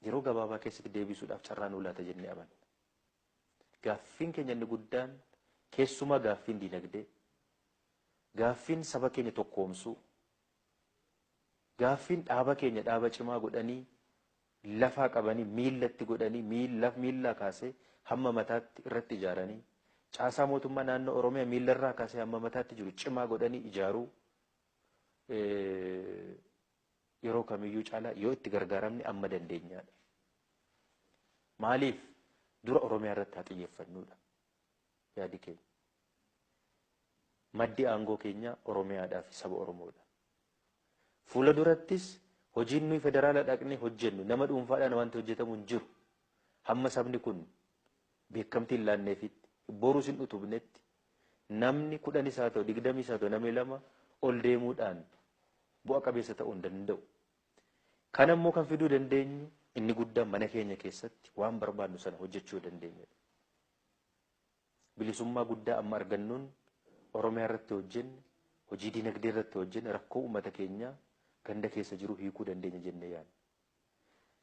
yeroo gabaabaa keessatti deebisuudhaaf carraan ulaata jennee amanna. Gaaffiin keenya inni guddaan keessumaa gaaffiin diinagdee, gaaffiin saba keenya tokkoomsuu, gaaffiin dhaaba keenya dhaaba cimaa godhanii lafaa qabanii miillatti godhanii miillaa kaasee hamma mataatti irratti ijaaranii caasaa mootummaa naannoo Oromiyaa miillarraa kaasee hamma mataatti jiru cimaa godhanii ijaaruu yeroo kamiyyuu caalaa yoo itti gargaaramne amma dandeenyaadha. Maaliif dura Oromiyaa irratti haa xiyyeeffannuudha yaadi keenya. Maddi aangoo keenya Oromiyaadhaa fi saba Oromoodha. Fuula durattis hojiin nuyi federaala dhaqnee hojjennu nama dhuunfaadhaan wanti hojjetamu hin jiru. Hamma sabni kun beekamtii hin laanneefitti borus hin utubnetti namni 10 isaa ta'u 20 isaa ta'u namni 2 ol deemuudhaan bu'a qabeessa ta'uu hin danda'u. Kana immoo kan fiduu dandeenyu inni guddaan mana keenya keessatti waan barbaadnu sana hojjechuu dandeenyudha. Bilisummaa guddaa amma argannuun Oromiyaa irratti hojjenne, hojii dinagdee irratti hojjenne rakkoo uummata keenyaa ganda keessa jiru hiikuu dandeenya jennee yaadna.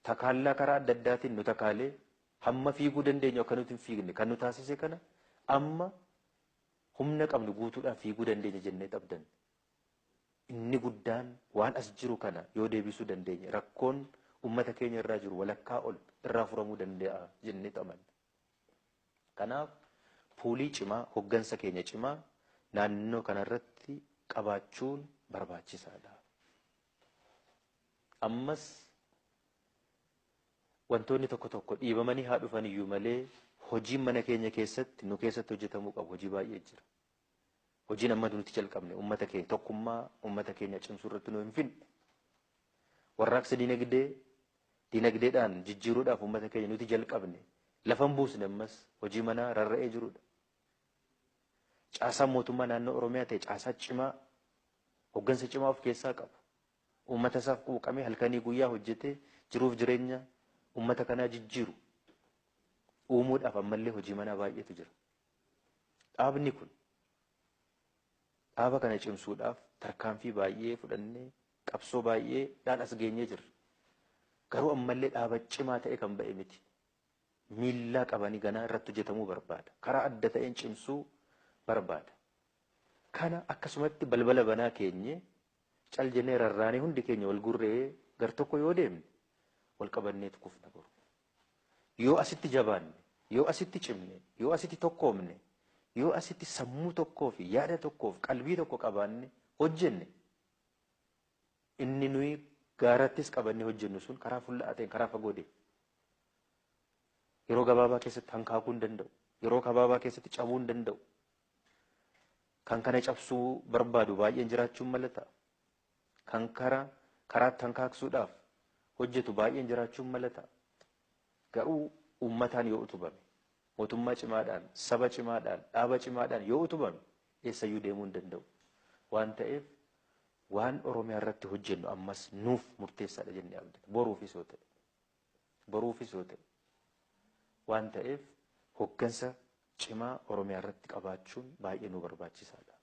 Takaallaa karaa adda addaatiin nu takaalee hamma fiiguu dandeenyu akka nuti hin fiigne kan nu taasise kana amma humna qabnu guutuudhaan fiiguu dandeenya jennee abdanna. Inni guddaan waan as jiru kana yoo deebisuu dandeenya rakkoon uummata keenya irraa jiru walakkaa ol irraa furamuu danda'a jennee amanna. Kanaaf puulii cimaa hoggansa keenya cimaa naannoo kanarratti qabaachuun barbaachisaadha. Ammas wantoonni tokko dhiibamanii haa dhufan iyyuu malee hojiin mana keenya keessatti nu keessatti hojjetamuu qabu hojii baay'ee jira. Hojiin amma nuti jalqabne uummata keenya tokkummaa uummata keenya cimsuu irratti nu hin finne. Warraaqsa dinagdeedhaan jijjiiruudhaaf uummata keenya nuti jalqabne lafan buusne ammas hojii manaa rarra'ee jirudha. Caasaan mootummaa naannoo Oromiyaa ta'e caasaa cimaa hoggansa cimaa of keessaa qaba. Uummata isaaf quuqamee halkanii guyyaa hojjetee jiruuf jireenya uummata kanaa jijjiiru uumuudhaaf ammallee hojii manaa baay'eetu jira. Dhaabni kun dhaaba kana cimsuudhaaf tarkaanfii baay'ee fudhannee qabsoo baay'eedhaan as geenyee jirra. Garuu ammallee dhaaba cimaa ta'e kan ba'e miti. Miillaa qabanii ganaa irratti hojjetamuu barbaada. Karaa adda ta'een cimsuu barbaada. Kana akkasumatti balbala banaa keenye cal jennee rarraanee hundi keenya wal gurree gar tokko yoo deemne wal qabanneetu kufna boru. Yoo asitti jabaanne, yoo asitti cimne, yoo asitti tokkoomne, yoo asitti sammuu tokkoo fi yaada tokkoo fi qalbii tokko qabaanne hojjenne inni nuyi gaarattis qabanne hojjennu sun karaa fuulla'aa ta'een karaa fagoo deema. Yeroo gabaabaa keessatti hankaakuu hin danda'u. Yeroo gabaabaa keessatti cabuu hin danda'u. Kan kana cabsuu barbaadu baay'een jiraachuun mala ta'a. Kan karaatti hankaaksuudhaaf hojjetu baay'een jiraachuun mala ta'a. Garuu uummataan yoo utubame, mootummaa cimaadhaan, saba cimaadhaan, dhaaba cimaadhaan yoo utubame eessayyuu deemuu hin danda'u. Waan ta'eef waan Oromiyaa irratti hojjennu ammas nuuf murteessaadha jennee abdata. Boruufis yoo ta'e. Boruufis yoo ta'e. Waan ta'eef hoggansa cimaa Oromiyaa irratti qabaachuun baay'ee nu barbaachisaadha.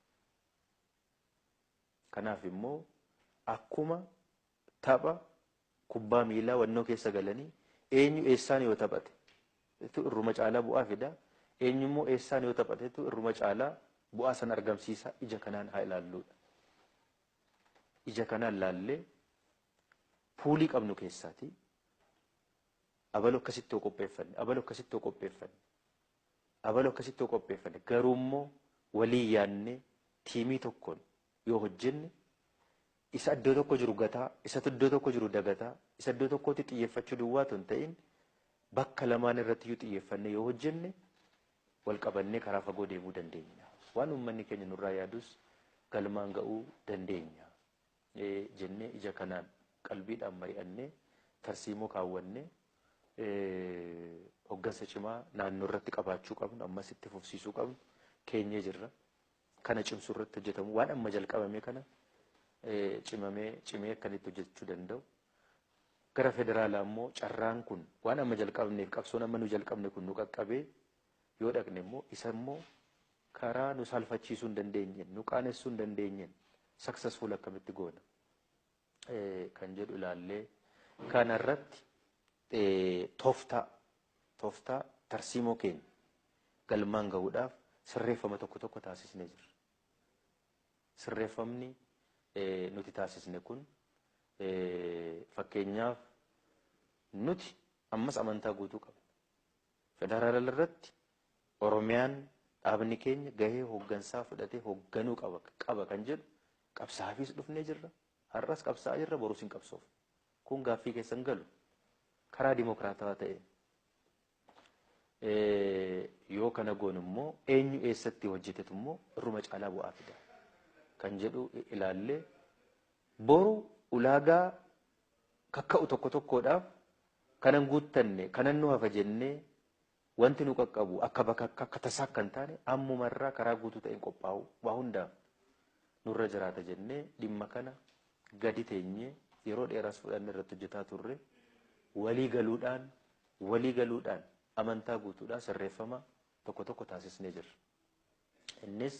Kanaaf immoo akkuma tapha kubbaa miilaa wannoo keessa galanii eenyu eessaan yoo taphate irruma caalaa bu'aa fida. Eenyu immoo eessaan yoo taphate irruma caalaa bu'aa san argamsiisa. Ija kanaan haa ilaalluudha. Ija kanaan laallee puulii qabnu keessaati abaloo akkasitti qopheeffanne, abaloo akkasitti qopheeffanne, abaloo akkasitti qopheeffanne. Garuu immoo walii yaadne tiimii tokkoon yoo hojjenne isa iddoo tokko jiru gataa, isa iddoo tokko jiru dagataa, isa iddoo tokkotti xiyyeeffachuu duwwaatu hin ta'in bakka lamaan irratti yoo xiyyeeffanne yoo hojjenne wal qabannee karaa fagoo deemuu dandeenya. Waan uummanni keenya nurraa yaadus galmaan ga'uu dandeenya jennee ija kanaan qalbiidhaan mari'annee tarsiimoo kaawwannee hoggansa cimaa naannoo irratti qabaachuu qabnu ammas itti fufsiisuu qabnu keenyee jirra. Kana cimsuu irratti hojjetamu waan amma jalqabame kana cimee akkanitti hojjechuu danda'u. Gara federaalaa immoo carraan kun waan amma jalqabneef qabsoon amma nu jalqabne kun nu qaqqabee yoo dhaqne immoo isa immoo karaa nu salphachiisuu hin dandeenye, nu qaanessuu hin dandeenye successful akkamitti goona kan jedhu ilaallee kanarratti tooftaa tarsiimoo keenya galmaan gahuudhaaf sirreeffama tokko tokko taasisnee jirra. Sirreeffamni nuti taasisne kun fakkeenyaaf nuti ammas amantaa guutuu qabna. Federaala irratti Oromiyaan dhaabni keenya gahee hooggansaa fudhatee hoogganuu qaba kan jedhu qabsaafis dhufnee jirra. Har'as qabsaa jirra, borus hin qabsoof. Kun gaaffii keessan galu karaa dimokiraatawaa ta'e. Yoo kana goon immoo eenyu eessatti hojjetetu immoo irruma caalaa bu'aa fida kan jedhu ilaallee boru ulaagaa kakka'u tokko tokkodhaaf kanan guuttanne kanan nu hafa jennee wanti nu qaqqabu akka tasaa kan taane ammumarraa karaa guutuu ta'een qophaa'u waa hundaaf nurra jiraata jennee dhimma kana gadi teenyee yeroo dheeraas fudhanne irratti hojjetaa turre walii galuudhaan amantaa guutuudhaan sirreeffama tokko tokko taasisnee jirra. Innis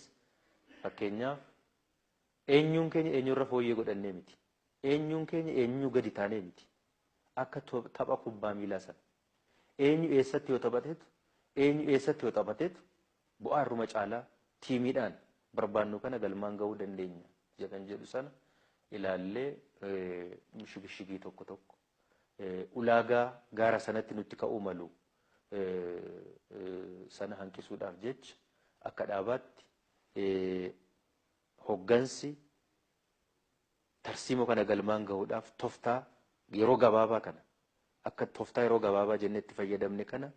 fakkeenyaaf eenyuun keenya eenyurra fooyyee godhannee miti. Eenyuun keenya eenyu gadi taanee miti. Akka tapha kubbaa miilaa sana. Eenyu eessatti yoo taphateetu bu'aa irruma caalaa tiimiidhaan barbaannu kana galmaan gahuu dandeenya jedhan jedhu sana ilaallee shigishigii tokko tokko ulaagaa gaara sanatti nutti ka'uu malu sana hanqisuudhaaf jecha akka dhaabaatti hoggansi tarsiimoo kana galmaan gahuudhaaf tooftaa yeroo gabaabaa kana akka tooftaa yeroo gabaabaa jennee itti fayyadamne kana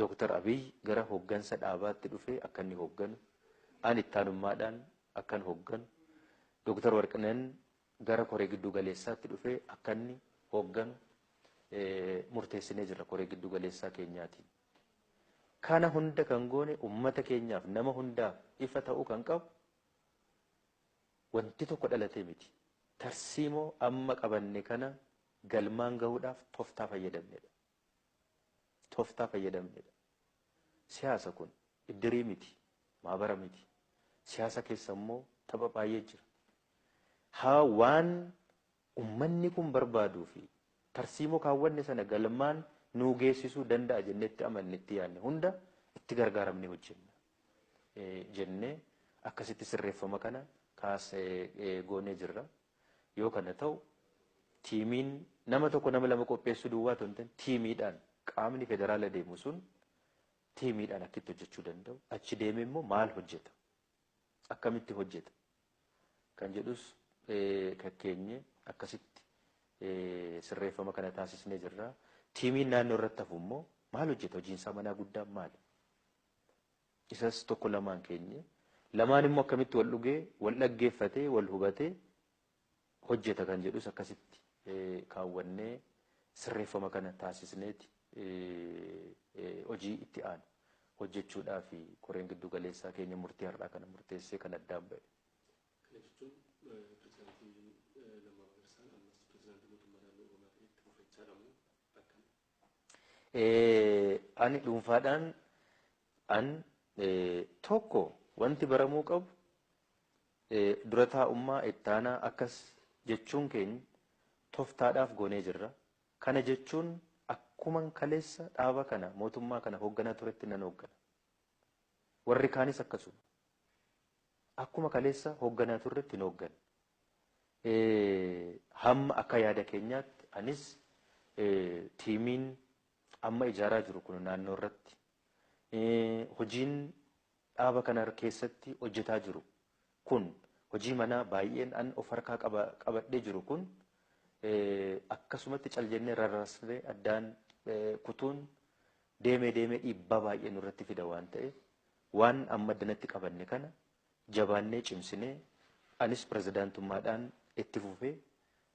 Dr. Abiy gara hoggansa dhaabaatti dhufee akka inni hogganu ani ittaanummaadhaan akkan hogganu Dr. Warqineen gara koree giddu galeessaatti dhufee akka inni hogganu murteessinee jirra koree giddu galeessaa keenyaatiin. Kana hunda kan goone ummata keenyaaf nama hundaaf ifa ta'uu kan qabu wanti tokko dhalatee miti. Tarsiimoo amma qabanne kana galmaan gahuudhaaf tooftaa fayyadamnedha. Tooftaa fayyadamnedha. Siyaasa kun iddirii miti, maabara miti. Siyaasa keessa immoo tapha baay'ee jira. Haa waan ummanni kun barbaaduu fi tarsiimoo kaawwanne sana galmaan nuu geessisuu danda'a jennee itti amanne itti yaadne hunda itti gargaaramne hojjenna jennee akkasitti sirreeffama kana kaasee goonee jirra. Yoo kana ta'u tiimiin nama tokko nama lama qopheessuu duwwaa ta'u tiimiidhaan qaamni federaala deemu sun tiimiidhaan akkitti hojjechuu danda'u achi deeme immoo maal hojjeta akkamitti hojjeta kan jedhus kakkeenye akkasitti sirreeffama kana taasisnee jirra. Tiimiin naannoo irratti hafu immoo maal hojjeta hojiinsaa manaa guddaan maali? Isas tokko lamaan keenye lamaan immoo akkamitti wal dhugee wal dhaggeeffatee wal hubatee hojjeta kan jedhus akkasitti kaawwannee sirreeffama kana taasisneeti hojii itti aanu hojjechuudhaaf koreen giddu galeessaa keenya murtii har'aa kana murteessee kan addaan ba'e. Ani dhuunfaadhaan tokko wanti baramuu qabu dura taa'ummaa ittaanaa akkas jechuun keenya tooftaadhaaf goonee jirra. Kana jechuun akkuman kaleessa dhaaba kana mootummaa kana hoogganaa turetti nan hooggana. Warri kaanis akkasuma. Akkuma kaleessa hoogganaa turretti hin hooggana. Hamma akka yaada keenyaatti anis tiimiin amma ijaaraa jiru kun naannoo irratti hojiin dhaaba kana keessatti hojjetaa jiru kun hojii manaa baay'een an of harkaa qabadhee jiru kun akkasumatti caljennee rarraasnee addaan kutuun deemee dhiibbaa baay'ee nurratti fida waan ta'eef waan amma danatti qabanne kana jabaannee cimsinee anis pirezidaantummaadhaan itti fufee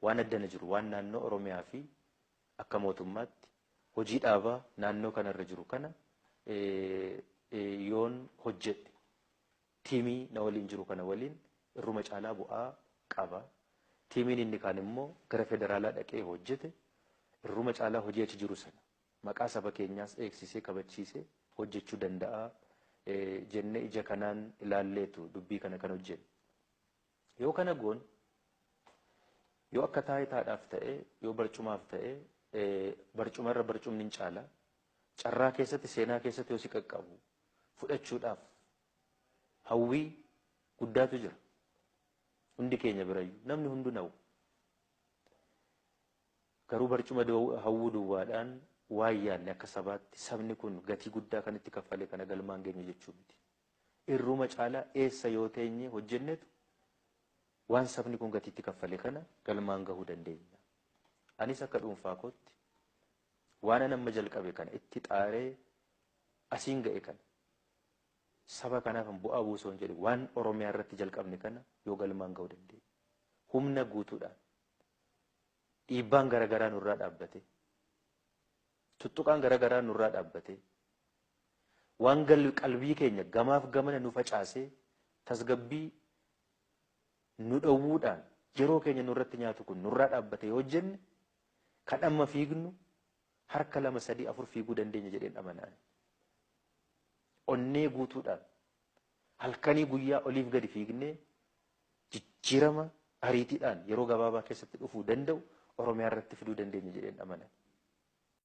waan addana jiru waan naannoo Oromiyaa fi akka mootummaatti hojii dhaabaa naannoo kanarra jiru kana yoon hojjedhe tiimii na waliin jiru kana waliin irruma caalaa bu'aa qaba. Tiimiin inni kaan immoo gara federaalaa dhaqee hojjete irruma caalaa hojii achi jiru sana maqaa saba keenyaas eegsisee kabachiisee hojjechuu danda'a jennee ija kanaan ilaalleetu dubbii kana kan hojjenne. Yoo kana goon yoo akka taayitaadhaaf ta'e yoo barcumaaf ta'e barcumarra barcumni hin caala carraa keessatti seenaa keessatti yoo si qaqqabu fudhachuudhaaf hawwii guddaatu jira hundi keenya birayyuu namni hundu na'u garuu barcuma hawwuu duwwaadhaan waan yaanne akka sabaatti sabni kun gatii guddaa kan itti kaffalee kana galmaan geenye jechuu miti irruma caalaa eessa yoo teenye hojjennetu waan sabni kun gatii itti kaffalee kana galmaan gahuu dandeenya anis akka dhuunfaa kootti waan amma jalqabe kana itti xaaree asiin ga'e kana saba kanaaf bu'aa buusoo hin jedhe waan oromiyaa irratti jalqabne kana yoo galmaan gahuu dandeenya humna guutuudhaan dhiibbaan garagaraa nurraa dhaabbate tuttuqaan garagaraa nurraa dhaabbate waan qalbii keenya gamaaf gamana nu facaasee tasgabbii nu dhowwuudhaan yeroo keenya nurratti nyaatu kun nurraa dhaabbate yoo jenne kan amma fiignu harka 2 3 4 fiiguu dandeenya jedheen amanaan onnee guutuudhaan halkanii guyyaa oliif gadi fiignee jijjiirama ariitiidhaan yeroo gabaabaa keessatti dhufuu danda'u oromiyaa irratti fiduu dandeenya jedheen amanaan